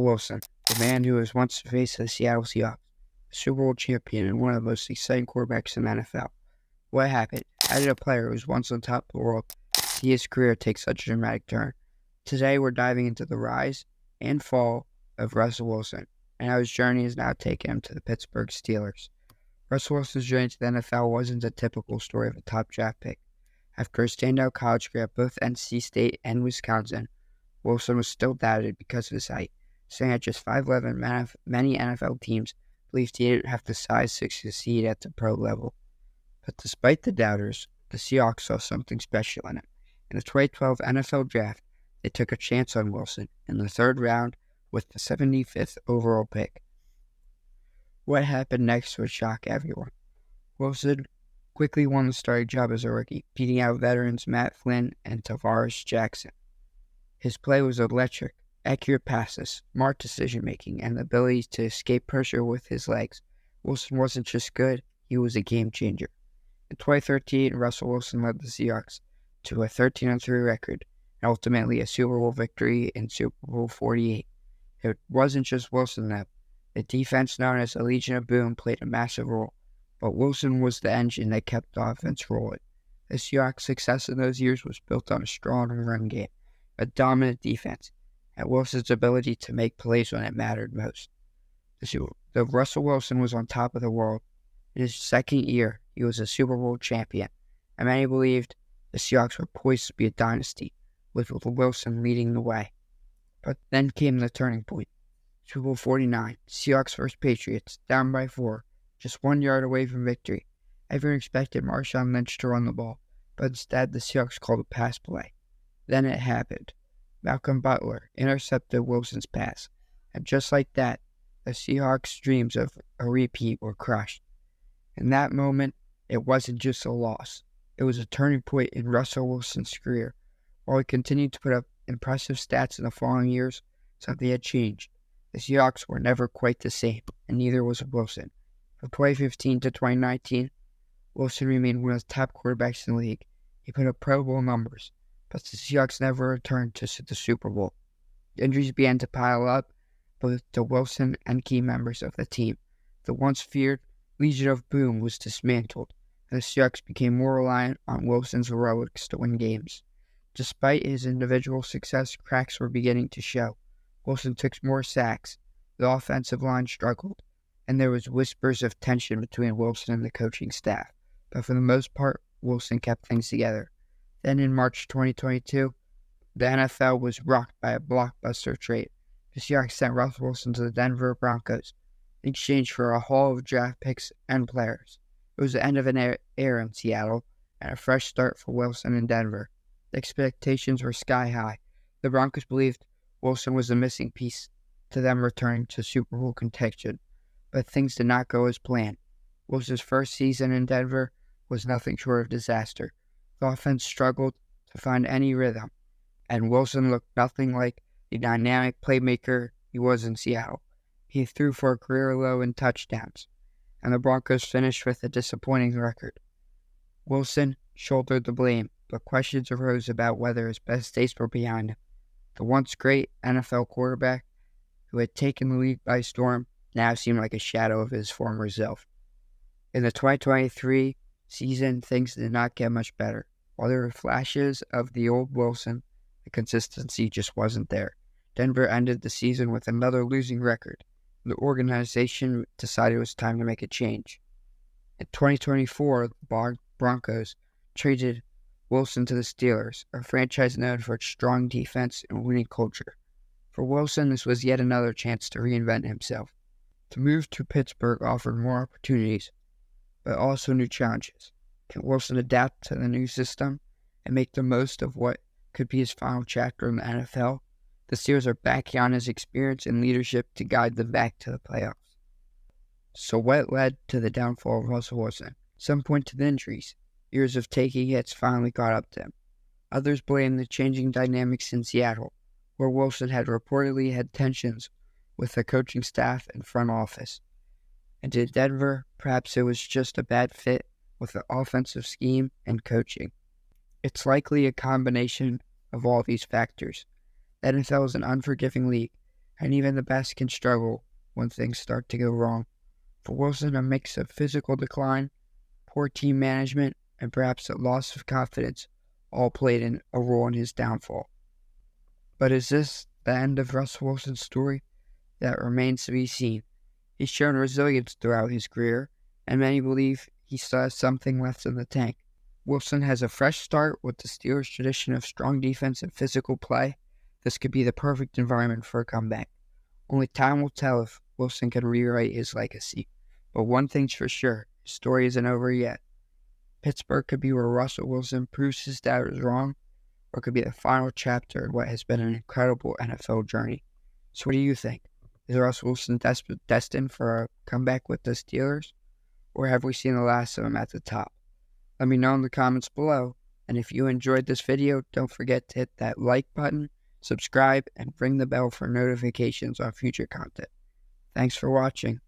Wilson, the man who was once the face of the Seattle Seahawks, a Super Bowl champion and one of the most exciting quarterbacks in the NFL. What happened? How did a player who was once on top of the world see his career take such a dramatic turn? Today we're diving into the rise and fall of Russell Wilson and how his journey has now taken him to the Pittsburgh Steelers. Russell Wilson's journey to the NFL wasn't a typical story of a top draft pick. After a standout college career at both NC State and Wisconsin, Wilson was still doubted because of his height. Standing at just 5'11", many NFL teams believed he didn't have the size to succeed at the pro level. But despite the doubters, the Seahawks saw something special in him. In the 2012 NFL Draft, they took a chance on Wilson in the third round with the 75th overall pick. What happened next would shock everyone. Wilson quickly won the starting job as a rookie, beating out veterans Matt Flynn and Tavares Jackson. His play was electric. Accurate passes, smart decision-making, and the ability to escape pressure with his legs. Wilson wasn't just good, he was a game-changer. In 2013, Russell Wilson led the Seahawks to a 13-3 record, and ultimately a Super Bowl victory in Super Bowl 48. It wasn't just Wilson, though. The defense known as the Legion of Boom played a massive role, but Wilson was the engine that kept the offense rolling. The Seahawks' success in those years was built on a strong run game, a dominant defense, and Wilson's ability to make plays when it mattered most. The Russell Wilson was on top of the world. In his second year, he was a Super Bowl champion, and many believed the Seahawks were poised to be a dynasty, with Wilson leading the way. But then came the turning point. Super Bowl 49, Seahawks vs. Patriots, down by 4, just 1 yard away from victory. Everyone expected Marshawn Lynch to run the ball, but instead the Seahawks called a pass play. Then it happened. Malcolm Butler intercepted Wilson's pass, and just like that, the Seahawks' dreams of a repeat were crushed. In that moment, it wasn't just a loss. It was a turning point in Russell Wilson's career. While he continued to put up impressive stats in the following years, something had changed. The Seahawks were never quite the same, and neither was Wilson. From 2015 to 2019, Wilson remained one of the top quarterbacks in the league. He put up Pro Bowl numbers, but the Seahawks never returned to the Super Bowl. Injuries began to pile up, both to Wilson and key members of the team. The once feared Legion of Boom was dismantled, and the Seahawks became more reliant on Wilson's heroics to win games. Despite his individual success, cracks were beginning to show. Wilson took more sacks, the offensive line struggled, and there was whispers of tension between Wilson and the coaching staff. But for the most part, Wilson kept things together. Then in March 2022, the NFL was rocked by a blockbuster trade. The Seahawks sent Russell Wilson to the Denver Broncos in exchange for a haul of draft picks and players. It was the end of an era in Seattle and a fresh start for Wilson in Denver. The expectations were sky high. The Broncos believed Wilson was the missing piece to them returning to Super Bowl contention, but things did not go as planned. Wilson's first season in Denver was nothing short of disaster. The offense struggled to find any rhythm, and Wilson looked nothing like the dynamic playmaker he was in Seattle. He threw for a career low in touchdowns, and the Broncos finished with a disappointing record. Wilson shouldered the blame, but questions arose about whether his best days were behind him. The once great NFL quarterback who had taken the league by storm now seemed like a shadow of his former self. In the 2023 season, things did not get much better. While there were flashes of the old Wilson, the consistency just wasn't there. Denver ended the season with another losing record. The organization decided it was time to make a change. In 2024, the Broncos traded Wilson to the Steelers, a franchise known for its strong defense and winning culture. For Wilson, this was yet another chance to reinvent himself. To move to Pittsburgh offered more opportunities, but also new challenges. Can Wilson adapt to the new system and make the most of what could be his final chapter in the NFL? The Steelers are backing on his experience and leadership to guide them back to the playoffs. So what led to the downfall of Russell Wilson? Some point to the injuries. Years of taking hits finally caught up to him. Others blame the changing dynamics in Seattle, where Wilson had reportedly had tensions with the coaching staff and front office. And in Denver, perhaps it was just a bad fit with the offensive scheme and coaching. It's likely a combination of all these factors. The NFL is an unforgiving league, and even the best can struggle when things start to go wrong. For Wilson, a mix of physical decline, poor team management, and perhaps a loss of confidence all played a role in his downfall. But is this the end of Russell Wilson's story? That remains to be seen. He's shown resilience throughout his career, and many believe he still has something left in the tank. Wilson has a fresh start with the Steelers' tradition of strong defense and physical play. This could be the perfect environment for a comeback. Only time will tell if Wilson can rewrite his legacy. But one thing's for sure, his story isn't over yet. Pittsburgh could be where Russell Wilson proves his dad was wrong, or it could be the final chapter in what has been an incredible NFL journey. So what do you think? Is Russell Wilson destined for a comeback with the Steelers, or have we seen the last of him at the top? Let me know in the comments below, and if you enjoyed this video, don't forget to hit that like button, subscribe, and ring the bell for notifications on future content. Thanks for watching.